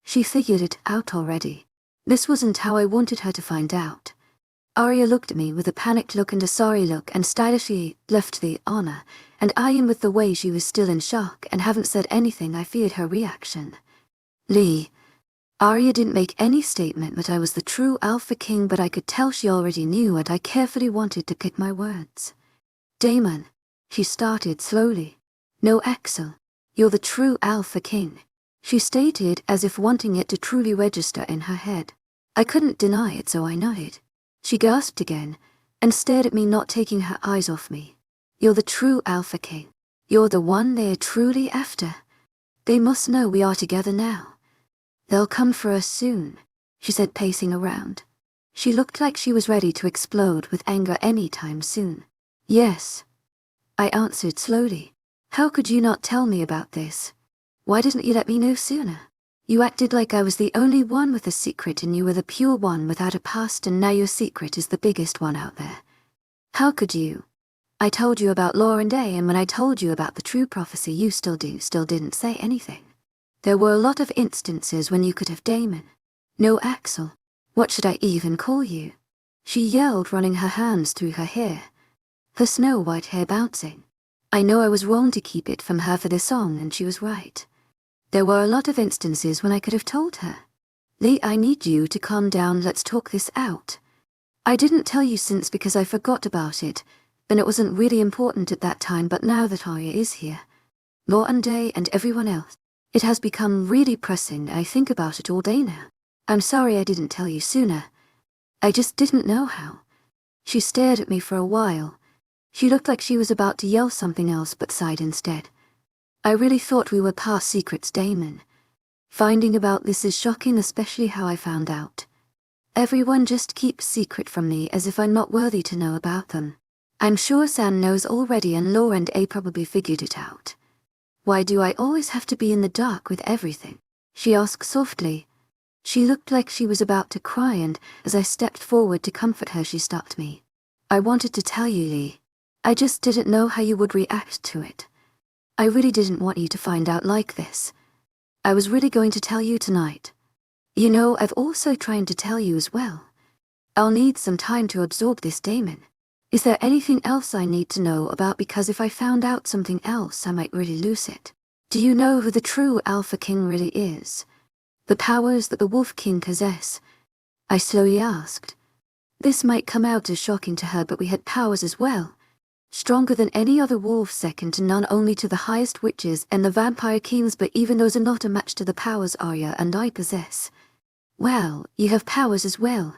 She figured it out already. This wasn't how I wanted her to find out. Arya looked at me with a panicked look and a sorry look and stylishly left Liana, and eyeing with the way she was still in shock and haven't said anything. I feared her reaction. Lee. Arya didn't make any statement that I was the true Alpha King, but I could tell she already knew, and I carefully wanted to pick my words. Damon, she started slowly. No, Axel, you're the true Alpha King, she stated as if wanting it to truly register in her head. I couldn't deny it, so I nodded. She gasped again and stared at me, not taking her eyes off me. You're the true Alpha King. You're the one they're truly after. They must know we are together now. They'll come for us soon, she said, pacing around. She looked like she was ready to explode with anger any time soon. Yes, I answered slowly. How could you not tell me about this? Why didn't you let me know sooner? You acted like I was the only one with a secret, and you were the pure one without a past, and now your secret is the biggest one out there. How could you? I told you about Loranda, and when I told you about the true prophecy, you still didn't say anything. There were a lot of instances when you could have Damon. No, Axel. What should I even call you? She yelled, running her hands through her hair, her snow-white hair bouncing. I know I was wrong to keep it from her for this song, and she was right. There were a lot of instances when I could have told her. Lee, I need you to calm down, let's talk this out. I didn't tell you since because I forgot about it, and it wasn't really important at that time, but now that Arya is here, Loranda and everyone else, it has become really pressing. I think about it all day now. I'm sorry I didn't tell you sooner. I just didn't know how. She stared at me for a while. She looked like she was about to yell something else but sighed instead. I really thought we were past secrets, Damon. Finding about this is shocking, especially how I found out. Everyone just keeps secret from me as if I'm not worthy to know about them. I'm sure San knows already and Loranda probably figured it out. Why do I always have to be in the dark with everything? She asked softly. She looked like she was about to cry, and as I stepped forward to comfort her, she stopped me. I wanted to tell you, Lee. I just didn't know how you would react to it. I really didn't want you to find out like this. I was really going to tell you tonight. You know, I've also tried to tell you as well. I'll need some time to absorb this, Damon. Is there anything else I need to know about? Because if I found out something else, I might really lose it. Do you know who the true Alpha King really is? The powers that the Wolf King possess? I slowly asked. This might come out as shocking to her, but we had powers as well. Stronger than any other wolf, second to none, only to the highest witches and the vampire kings, but even those are not a match to the powers Arya and I possess. Well, you have powers as well.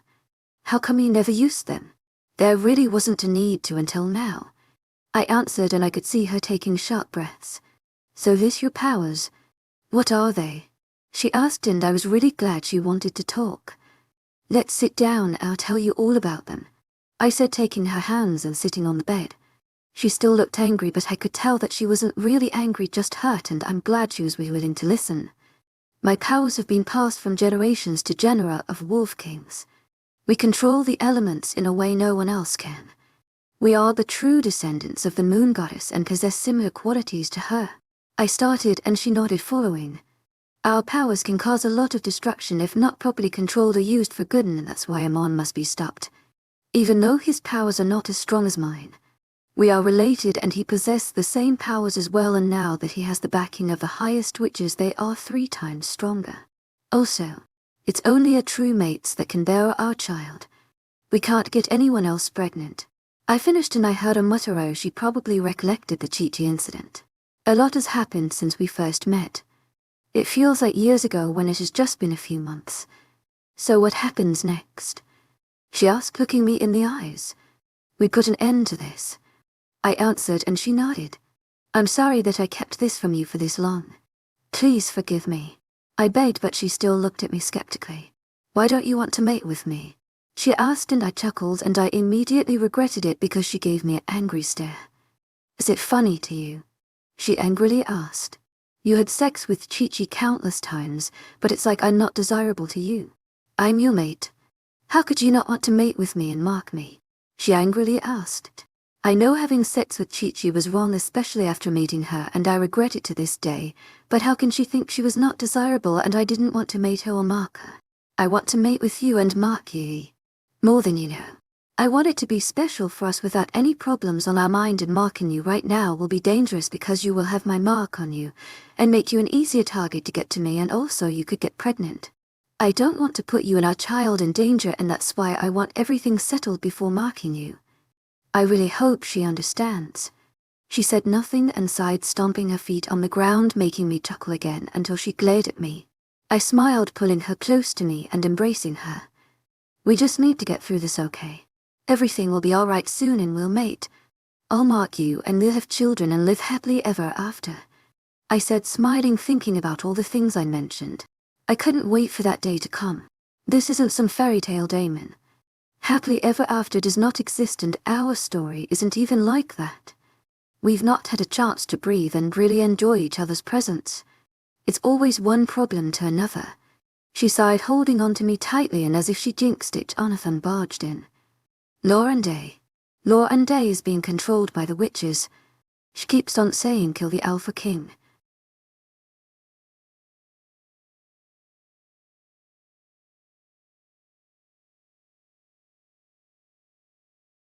How come you never used them? There really wasn't a need to until now. I answered, and I could see her taking sharp breaths. So this your powers? What are they? She asked, and I was really glad she wanted to talk. Let's sit down, I'll tell you all about them, I said, taking her hands and sitting on the bed. She still looked angry, but I could tell that she wasn't really angry, just hurt, and I'm glad she was willing to listen. My powers have been passed from generations to genera of wolf kings. We control the elements in a way no one else can. We are the true descendants of the moon goddess and possess similar qualities to her. I started, and she nodded, following. Our powers can cause a lot of destruction if not properly controlled or used for good, and that's why Amon must be stopped. Even though his powers are not as strong as mine. We are related, and he possessed the same powers as well, and now that he has the backing of the highest witches, they are 3 times stronger. Also, it's only a true mates that can bear our child. We can't get anyone else pregnant. I finished, and I heard her mutter, oh, she probably recollected the 𝐶𝐿 incident. A lot has happened since we first met. It feels like years ago when it has just been a few months. So what happens next? She asked, looking me in the eyes. We put an end to this. I answered, and she nodded. I'm sorry that I kept this from you for this long. Please forgive me. I begged, but she still looked at me skeptically. Why don't you want to mate with me? She asked, and I chuckled, and I immediately regretted it because she gave me an angry stare. Is it funny to you? She angrily asked. You had sex with 𝐶𝐿 countless times, but it's like I'm not desirable to you. I'm your mate. How could you not want to mate with me and mark me? She angrily asked. I know having sex with 𝐶𝐿 was wrong, especially after meeting her, and I regret it to this day, but how can she think she was not desirable and I didn't want to mate her or mark her? I want to mate with you and mark you. More than you know. I want it to be special for us without any problems on our mind, and marking you right now will be dangerous because you will have my mark on you and make you an easier target to get to me, and also you could get pregnant. I don't want to put you and our child in danger, and that's why I want everything settled before marking you. I really hope she understands. She said nothing and sighed, stomping her feet on the ground, making me chuckle again until she glared at me. I smiled, pulling her close to me and embracing her. We just need to get through this, okay? Everything will be all right soon and we'll mate. I'll mark you and we'll have children and live happily ever after. I said, smiling, thinking about all the things I mentioned. I couldn't wait for that day to come. This isn't some fairy tale, Damon. Happily ever after does not exist, and our story isn't even like that. We've not had a chance to breathe and really enjoy each other's presence. It's always one problem to another. She sighed, holding on to me tightly, and as if she jinxed it, Jonathan barged in. Loranda is being controlled by the witches. She keeps on saying, kill the Alpha King.